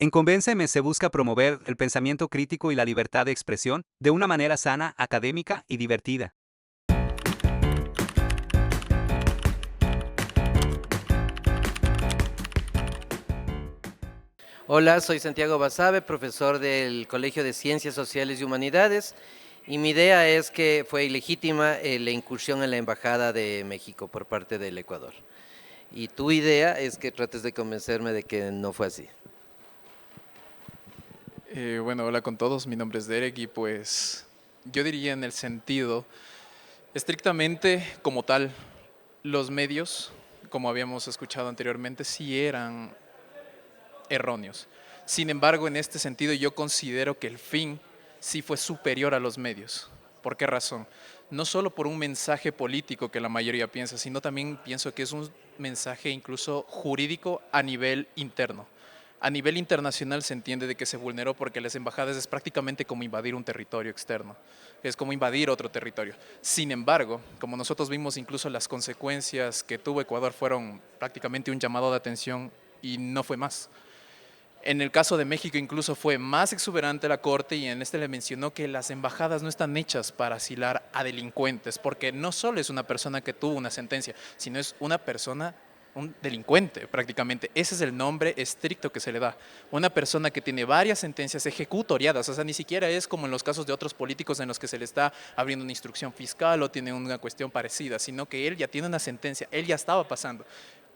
En Convénceme se busca promover el pensamiento crítico y la libertad de expresión de una manera sana, académica y divertida. Hola, soy Santiago Basabe, profesor del Colegio de Ciencias Sociales y Humanidades, y mi idea es que fue ilegítima la incursión en la Embajada de México por parte del Ecuador. Y tu idea es que trates de convencerme de que no fue así. Bueno, hola con todos, mi nombre es Derek y pues yo diría en el sentido, estrictamente como tal, los medios, como habíamos escuchado anteriormente, sí eran erróneos. Sin embargo, en este sentido yo considero que el fin sí fue superior a los medios. ¿Por qué razón? No solo por un mensaje político que la mayoría piensa, sino también pienso que es un mensaje incluso jurídico a nivel interno. A nivel internacional se entiende de que se vulneró porque las embajadas es prácticamente como invadir un territorio externo, es como invadir otro territorio. Sin embargo, como nosotros vimos, incluso las consecuencias que tuvo Ecuador fueron prácticamente un llamado de atención y no fue más. En el caso de México incluso fue más exuberante la corte y en este le mencionó que las embajadas no están hechas para asilar a delincuentes, porque no solo es una persona que tuvo una sentencia, sino es una persona, un delincuente prácticamente. Ese es el nombre estricto que se le da. Una persona que tiene varias sentencias ejecutoriadas, o sea, ni siquiera es como en los casos de otros políticos en los que se le está abriendo una instrucción fiscal o tiene una cuestión parecida, sino que él ya tiene una sentencia, él ya estaba pasando.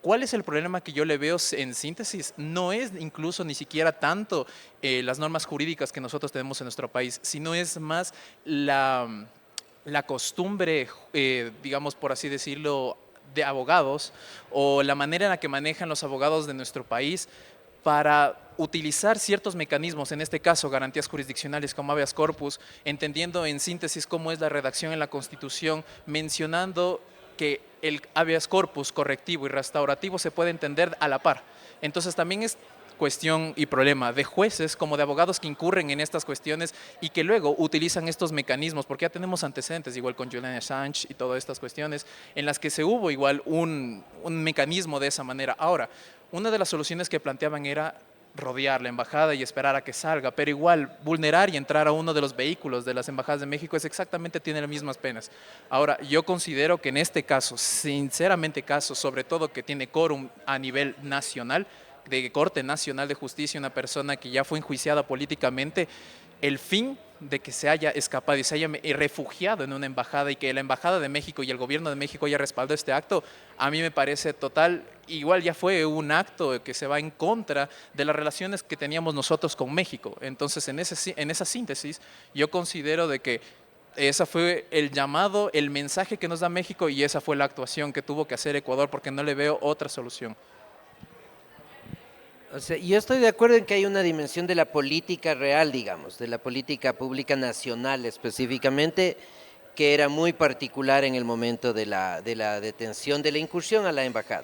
¿Cuál es el problema que yo le veo en síntesis? No es incluso ni siquiera tanto las normas jurídicas que nosotros tenemos en nuestro país, sino es más la costumbre, digamos por así decirlo, de abogados o la manera en la que manejan los abogados de nuestro país para utilizar ciertos mecanismos, en este caso garantías jurisdiccionales como habeas corpus, entendiendo en síntesis cómo es la redacción en la Constitución, mencionando que el habeas corpus correctivo y restaurativo se puede entender a la par. Entonces también es cuestión y problema de jueces como de abogados que incurren en estas cuestiones y que luego utilizan estos mecanismos, porque ya tenemos antecedentes, igual con Julian Assange y todas estas cuestiones, en las que se hubo igual un mecanismo de esa manera. Ahora, una de las soluciones que planteaban era rodear la embajada y esperar a que salga, pero igual vulnerar y entrar a uno de los vehículos de las embajadas de México es exactamente, tiene las mismas penas. Ahora, yo considero que en este caso, sinceramente caso, sobre todo que tiene quórum a nivel nacional, de Corte Nacional de Justicia, una persona que ya fue enjuiciada políticamente, el fin de que se haya escapado y se haya refugiado en una embajada y que la Embajada de México y el gobierno de México haya respaldado este acto, a mí me parece total, igual ya fue un acto que se va en contra de las relaciones que teníamos nosotros con México. Entonces, en esa síntesis, yo considero de que ese fue el llamado, el mensaje que nos da México y esa fue la actuación que tuvo que hacer Ecuador porque no le veo otra solución. O sea, yo estoy de acuerdo en que hay una dimensión de la política real, digamos, de la política pública nacional específicamente, que era muy particular en el momento de la detención, de la incursión a la embajada.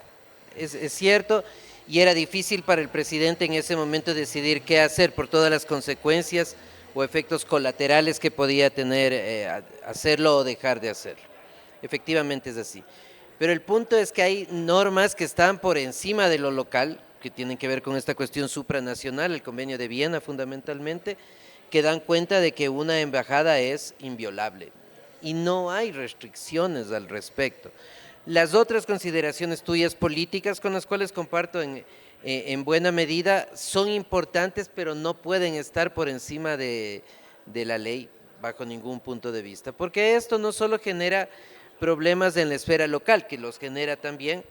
Es cierto, y era difícil para el presidente en ese momento decidir qué hacer por todas las consecuencias o efectos colaterales que podía tener hacerlo o dejar de hacerlo. Efectivamente es así. Pero el punto es que hay normas que están por encima de lo local, que tienen que ver con esta cuestión supranacional, el Convenio de Viena fundamentalmente, que dan cuenta de que una embajada es inviolable y no hay restricciones al respecto. Las otras consideraciones tuyas políticas, con las cuales comparto en buena medida, son importantes, pero no pueden estar por encima de la ley bajo ningún punto de vista, porque esto no solo genera problemas en la esfera local, que los genera también,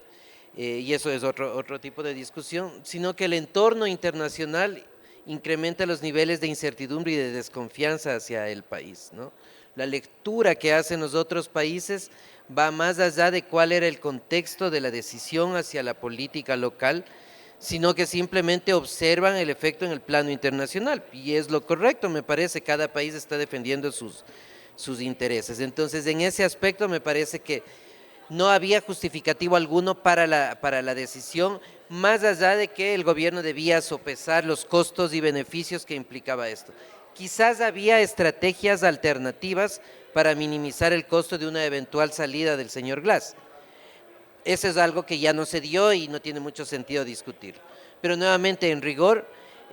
y eso es otro tipo de discusión, sino que el entorno internacional incrementa los niveles de incertidumbre y de desconfianza hacia el país, ¿no? La lectura que hacen los otros países va más allá de cuál era el contexto de la decisión hacia la política local, sino que simplemente observan el efecto en el plano internacional. Y es lo correcto, me parece, cada país está defendiendo sus intereses. Entonces, en ese aspecto me parece que no había justificativo alguno para la decisión, más allá de que el gobierno debía sopesar los costos y beneficios que implicaba esto. Quizás había estrategias alternativas para minimizar el costo de una eventual salida del señor Glass. Eso es algo que ya no se dio y no tiene mucho sentido discutir. Pero nuevamente, en rigor,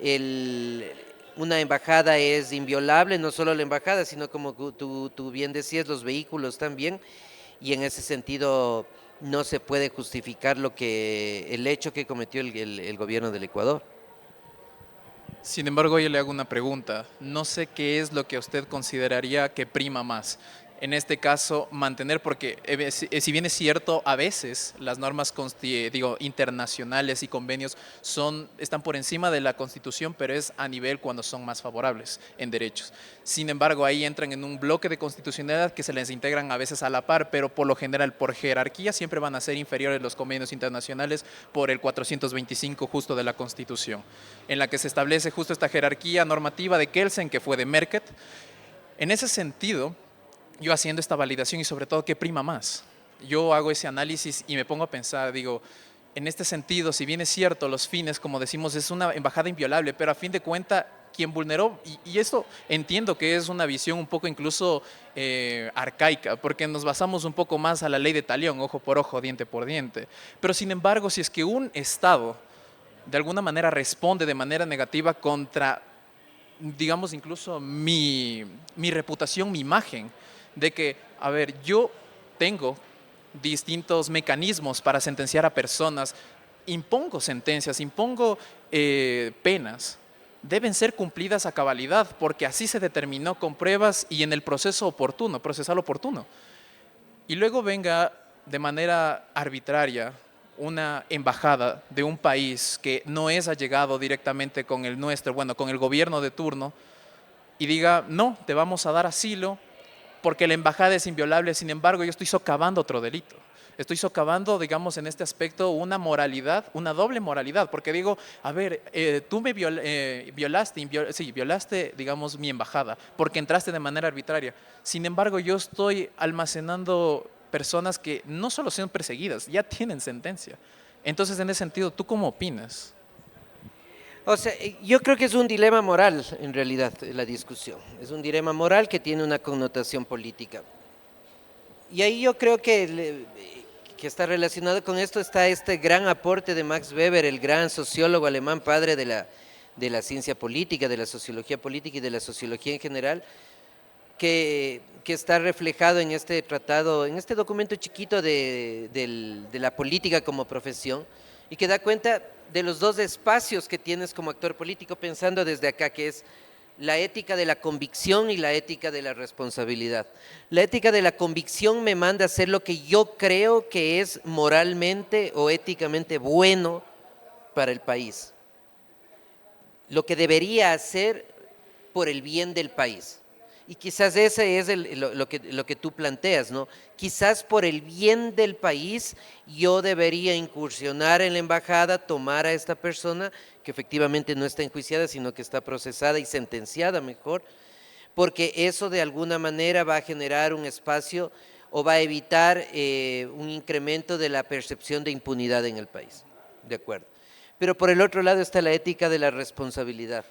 una embajada es inviolable, no solo la embajada, sino como tú bien decías, los vehículos también, y en ese sentido no se puede justificar el hecho que cometió el gobierno del Ecuador. Sin embargo, yo le hago una pregunta. No sé qué es lo que usted consideraría que prima más. En este caso, mantener, porque si bien es cierto, a veces las normas internacionales y convenios están por encima de la Constitución, pero es a nivel cuando son más favorables en derechos. Sin embargo, ahí entran en un bloque de constitucionalidad que se les integran a veces a la par, pero por lo general, por jerarquía, siempre van a ser inferiores los convenios internacionales por el 425 justo de la Constitución, en la que se establece justo esta jerarquía normativa de Kelsen, que fue de Merket. En ese sentido, yo haciendo esta validación y sobre todo qué prima más, yo hago ese análisis y me pongo a pensar, digo, en este sentido, si bien es cierto, los fines, como decimos, es una embajada inviolable, pero a fin de cuentas, quien vulneró, y esto entiendo que es una visión un poco incluso arcaica, porque nos basamos un poco más a la ley de talión, ojo por ojo, diente por diente, pero sin embargo, si es que un Estado de alguna manera responde de manera negativa contra, digamos, incluso mi reputación, mi imagen, de que, a ver, yo tengo distintos mecanismos para sentenciar a personas, impongo sentencias, impongo penas, deben ser cumplidas a cabalidad, porque así se determinó con pruebas y en el proceso oportuno, procesal oportuno. Y luego venga de manera arbitraria una embajada de un país que no es allegado directamente con el nuestro, bueno, con el gobierno de turno, y diga, no, te vamos a dar asilo porque la embajada es inviolable. Sin embargo, yo estoy socavando otro delito. Estoy socavando, digamos, en este aspecto una moralidad, una doble moralidad, porque digo, a ver, tú me violaste, digamos, mi embajada, porque entraste de manera arbitraria. Sin embargo, yo estoy almacenando personas que no solo son perseguidas, ya tienen sentencia. Entonces, en ese sentido, ¿tú cómo opinas? O sea, yo creo que es un dilema moral, en realidad, la discusión. Es un dilema moral que tiene una connotación política. Y ahí yo creo que está relacionado con esto, está este gran aporte de Max Weber, el gran sociólogo alemán, padre de la ciencia política, de la sociología política y de la sociología en general, que está reflejado en este tratado, en este documento chiquito de la política como profesión, y que da cuenta de los dos espacios que tienes como actor político, pensando desde acá, que es la ética de la convicción y la ética de la responsabilidad. La ética de la convicción me manda a hacer lo que yo creo que es moralmente o éticamente bueno para el país, lo que debería hacer por el bien del país. Y quizás ese es lo que tú planteas, ¿no? Quizás por el bien del país yo debería incursionar en la embajada, tomar a esta persona que efectivamente no está enjuiciada, sino que está procesada y sentenciada mejor, porque eso de alguna manera va a generar un espacio o va a evitar un incremento de la percepción de impunidad en el país. De acuerdo. Pero por el otro lado está la ética de la responsabilidad,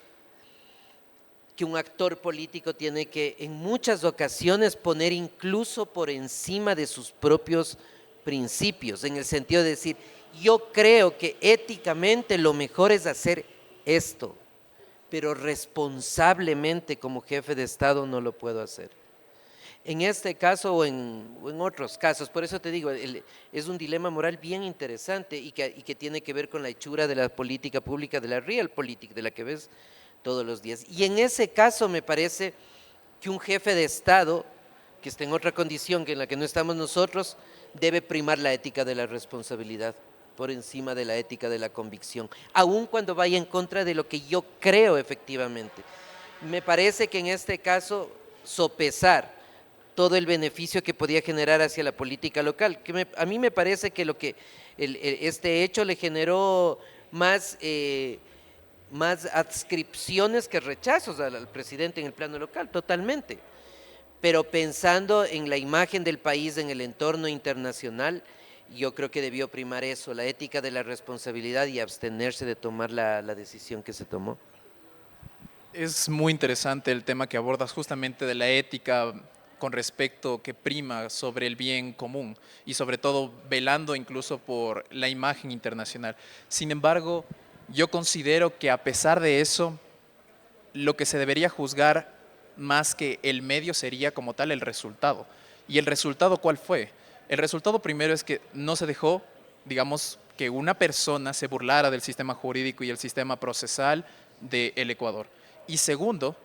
que un actor político tiene que en muchas ocasiones poner incluso por encima de sus propios principios, en el sentido de decir, yo creo que éticamente lo mejor es hacer esto, pero responsablemente como jefe de Estado no lo puedo hacer. En este caso o en otros casos, por eso te digo, es un dilema moral bien interesante y que tiene que ver con la hechura de la política pública, de la realpolitik, de la que ves todos los días. Y en ese caso me parece que un jefe de Estado, que está en otra condición que en la que no estamos nosotros, debe primar la ética de la responsabilidad por encima de la ética de la convicción, aun cuando vaya en contra de lo que yo creo efectivamente. Me parece que en este caso sopesar todo el beneficio que podía generar hacia la política local, a mí me parece que este hecho le generó más adscripciones que rechazos al presidente en el plano local, totalmente. Pero pensando en la imagen del país en el entorno internacional, yo creo que debió primar eso, la ética de la responsabilidad y abstenerse de tomar la decisión que se tomó. Es muy interesante el tema que abordas justamente de la ética con respecto que prima sobre el bien común y sobre todo velando incluso por la imagen internacional. Sin embargo, Yo considero que a pesar de eso, lo que se debería juzgar más que el medio sería como tal el resultado. ¿Y el resultado cuál fue? El resultado primero es que no se dejó, digamos, que una persona se burlara del sistema jurídico y el sistema procesal del Ecuador. Y segundo,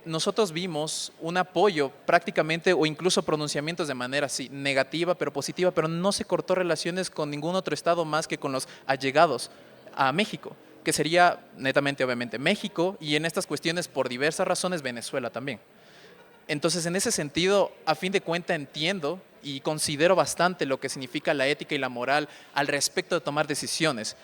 nosotros vimos un apoyo prácticamente o incluso pronunciamientos de manera así negativa pero positiva, pero no se cortó relaciones con ningún otro estado más que con los allegados a México, que sería netamente obviamente México y en estas cuestiones por diversas razones Venezuela también. Entonces, en ese sentido, a fin de cuentas entiendo y considero bastante lo que significa la ética y la moral al respecto de tomar decisiones.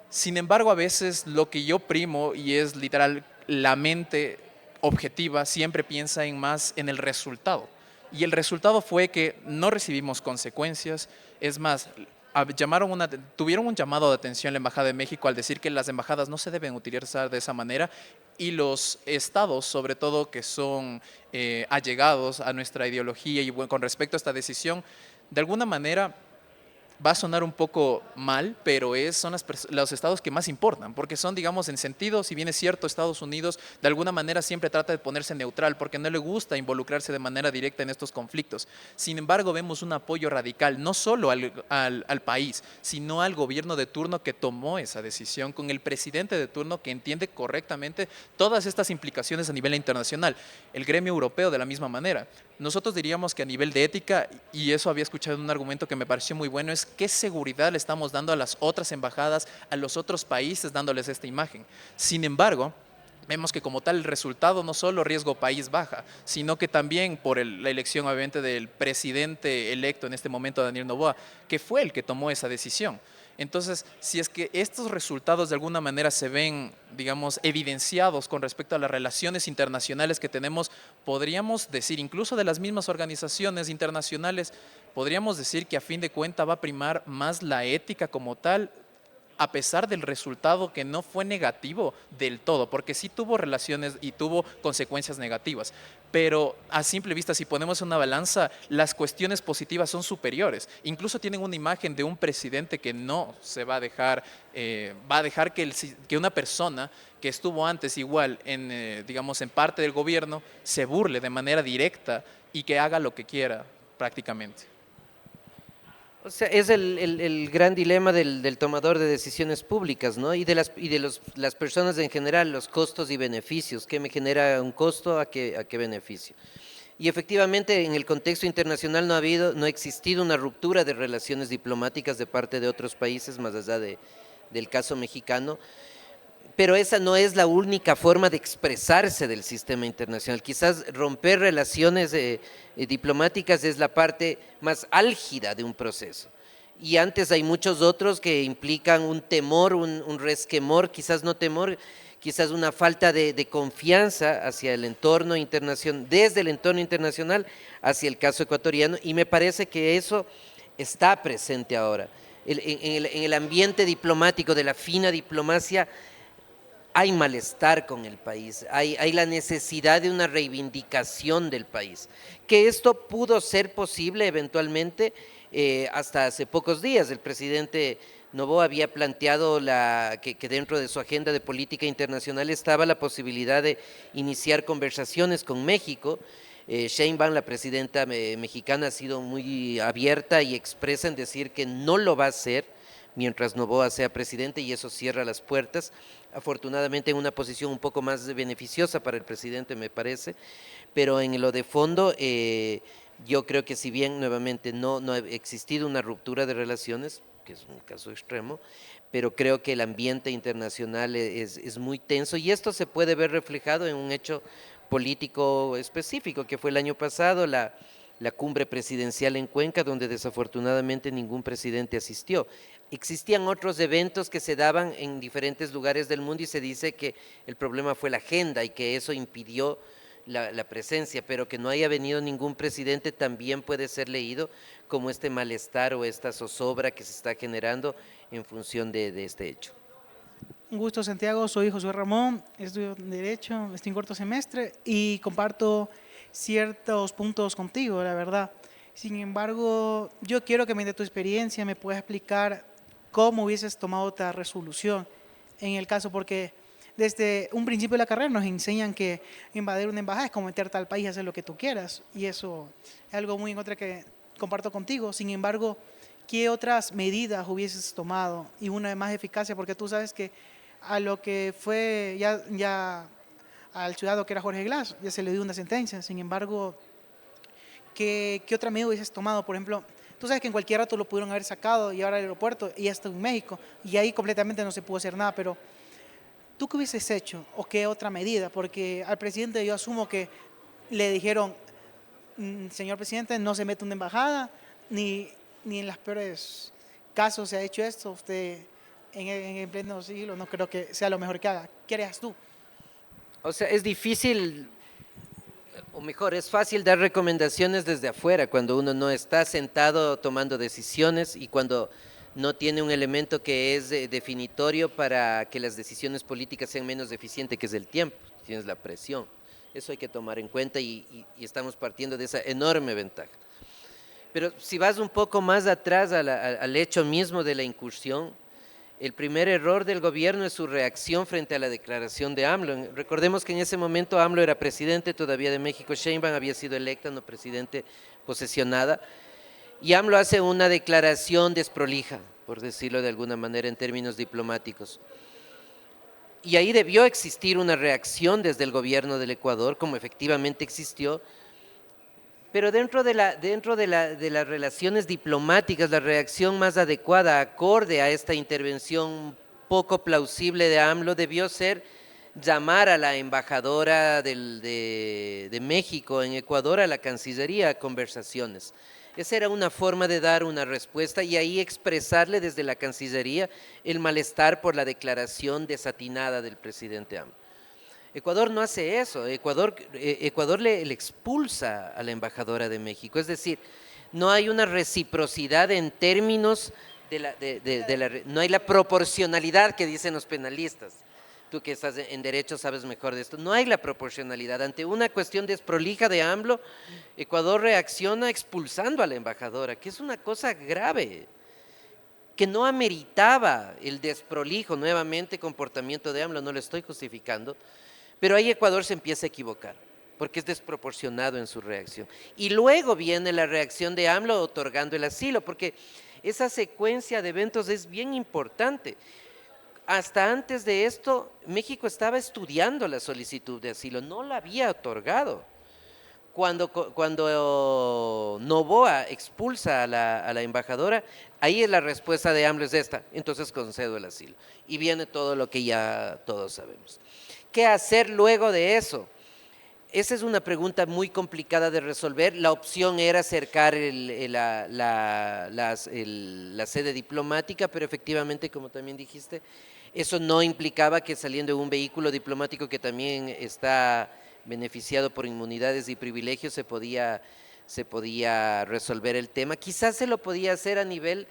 Sin embargo, a veces lo que yo primo, y es literal la mente objetiva, siempre piensa en más en el resultado. Y el resultado fue que no recibimos consecuencias. Es más, tuvieron un llamado de atención la Embajada de México al decir que las embajadas no se deben utilizar de esa manera y los estados, sobre todo que son allegados a nuestra ideología y con respecto a esta decisión, de alguna manera va a sonar un poco mal, pero son los estados que más importan, porque son, digamos, en sentido, si bien es cierto, Estados Unidos de alguna manera siempre trata de ponerse neutral, porque no le gusta involucrarse de manera directa en estos conflictos. Sin embargo, vemos un apoyo radical, no solo al país, sino al gobierno de turno que tomó esa decisión, con el presidente de turno que entiende correctamente todas estas implicaciones a nivel internacional. El gremio europeo de la misma manera. Nosotros diríamos que a nivel de ética, y eso había escuchado en un argumento que me pareció muy bueno, es qué seguridad le estamos dando a las otras embajadas, a los otros países dándoles esta imagen. Sin embargo, vemos que como tal el resultado no solo riesgo país baja, sino que también por la elección obviamente del presidente electo en este momento, Daniel Noboa, que fue el que tomó esa decisión. Entonces, si es que estos resultados de alguna manera se ven, digamos, evidenciados con respecto a las relaciones internacionales que tenemos, podríamos decir, incluso de las mismas organizaciones internacionales, podríamos decir que a fin de cuentas va a primar más la ética como tal, a pesar del resultado que no fue negativo del todo, porque sí tuvo relaciones y tuvo consecuencias negativas, pero a simple vista, si ponemos una balanza, las cuestiones positivas son superiores. Incluso tienen una imagen de un presidente que no se va a dejar que una persona que estuvo antes igual digamos, en parte del gobierno, se burle de manera directa y que haga lo que quiera prácticamente. O sea, es el gran dilema del tomador de decisiones públicas, ¿no? Y de las personas en general, los costos y beneficios. ¿Qué me genera un costo? ¿A qué beneficio? Y efectivamente, en el contexto internacional no ha existido una ruptura de relaciones diplomáticas de parte de otros países, más allá del caso mexicano. Pero esa no es la única forma de expresarse del sistema internacional. Quizás romper relaciones diplomáticas es la parte más álgida de un proceso. Y antes hay muchos otros que implican un temor, un resquemor, quizás no temor, quizás una falta de confianza hacia el entorno internacional, desde el entorno internacional hacia el caso ecuatoriano, y me parece que eso está presente ahora. En el ambiente diplomático de la fina diplomacia, hay malestar con el país, hay la necesidad de una reivindicación del país, que esto pudo ser posible eventualmente hasta hace pocos días. El presidente Noboa había planteado que dentro de su agenda de política internacional estaba la posibilidad de iniciar conversaciones con México. Sheinbaum, la presidenta mexicana, ha sido muy abierta y expresa en decir que no lo va a hacer mientras Noboa sea presidente, y eso cierra las puertas, afortunadamente en una posición un poco más beneficiosa para el presidente, me parece, pero en lo de fondo yo creo que si bien nuevamente no ha existido una ruptura de relaciones, que es un caso extremo, pero creo que el ambiente internacional es muy tenso, y esto se puede ver reflejado en un hecho político específico que fue el año pasado, la cumbre presidencial en Cuenca, donde desafortunadamente ningún presidente asistió. Existían otros eventos que se daban en diferentes lugares del mundo y se dice que el problema fue la agenda y que eso impidió la presencia, pero que no haya venido ningún presidente también puede ser leído como este malestar o esta zozobra que se está generando en función de este hecho. Un gusto, Santiago. Soy José Ramón, estudio Derecho, estoy en cuarto semestre y comparto ciertos puntos contigo, la verdad. Sin embargo, yo quiero que mediante tu experiencia me puedas explicar cómo hubieses tomado otra resolución. en el caso, porque desde un principio de la carrera nos enseñan que invadir una embajada es como meterte al país y hacer lo que tú quieras, y eso es algo muy en contra que comparto contigo. Sin embargo, ¿qué otras medidas hubieses tomado y una de más eficacia? Porque tú sabes que a lo que fue ya al ciudadano que era Jorge Glass ya se le dio una sentencia. Sin embargo, ¿qué otra medida hubieses tomado? Por ejemplo, tú sabes que en cualquier rato lo pudieron haber sacado y ahora al aeropuerto y ya está en México, y ahí completamente no se pudo hacer nada. Pero ¿tú qué hubieses hecho o qué otra medida? Porque al presidente yo asumo que le dijeron, señor presidente, no se mete una embajada, ni en las peores casos se ha hecho esto. Usted en el pleno siglo no creo que sea lo mejor que haga. ¿Qué harías tú? O sea, es difícil, o mejor, es fácil dar recomendaciones desde afuera cuando uno no está sentado tomando decisiones y cuando no tiene un elemento que es definitorio para que las decisiones políticas sean menos eficientes, que es el tiempo. Tienes la presión. Eso hay que tomar en cuenta y estamos partiendo de esa enorme ventaja. Pero si vas un poco más atrás al hecho mismo de la incursión, el primer error del gobierno es su reacción frente a la declaración de AMLO. Recordemos que en ese momento AMLO era presidente todavía de México, Sheinbaum había sido electa, no presidente posesionada, y AMLO hace una declaración desprolija, por decirlo de alguna manera en términos diplomáticos. Y ahí debió existir una reacción desde el gobierno del Ecuador, como efectivamente existió, pero dentro de las relaciones diplomáticas, la reacción más adecuada, acorde a esta intervención poco plausible de AMLO, debió ser llamar a la embajadora de México en Ecuador, a la Cancillería, a conversaciones. Esa era una forma de dar una respuesta y ahí expresarle desde la Cancillería el malestar por la declaración desatinada del presidente AMLO. Ecuador no hace eso. Ecuador le expulsa a la embajadora de México, es decir, no hay una reciprocidad en términos no hay la proporcionalidad que dicen los penalistas. Tú que estás en derecho sabes mejor de esto. No hay la proporcionalidad. Ante una cuestión desprolija de AMLO, Ecuador reacciona expulsando a la embajadora, que es una cosa grave, que no ameritaba el desprolijo, nuevamente, comportamiento de AMLO, no lo estoy justificando, pero ahí Ecuador se empieza a equivocar, porque es desproporcionado en su reacción. Y luego viene la reacción de AMLO otorgando el asilo, porque esa secuencia de eventos es bien importante. Hasta antes de esto, México estaba estudiando la solicitud de asilo, no la había otorgado. Cuando Noboa expulsa a la embajadora, ahí es la respuesta de AMLO es esta, entonces concedo el asilo. Y viene todo lo que ya todos sabemos. ¿Qué hacer luego de eso? Esa es una pregunta muy complicada de resolver. La opción era acercar la sede diplomática, pero efectivamente, como también dijiste, eso no implicaba que saliendo en un vehículo diplomático que también está beneficiado por inmunidades y privilegios se podía resolver el tema. Quizás se lo podía hacer a nivel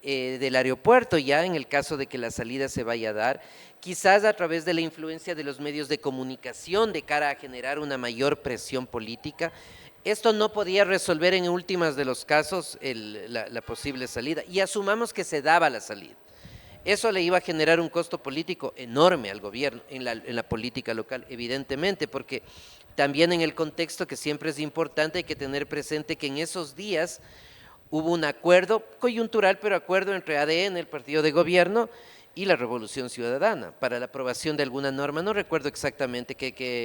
del aeropuerto ya en el caso de que la salida se vaya a dar, quizás a través de la influencia de los medios de comunicación de cara a generar una mayor presión política. Esto no podía resolver en últimas de los casos la posible salida y asumamos que se daba la salida. Eso le iba a generar un costo político enorme al gobierno en la política local, evidentemente, porque también en el contexto que siempre es importante hay que tener presente que en esos días hubo un acuerdo coyuntural, pero acuerdo entre ADN, el partido de gobierno, y la Revolución Ciudadana para la aprobación de alguna norma. No recuerdo exactamente qué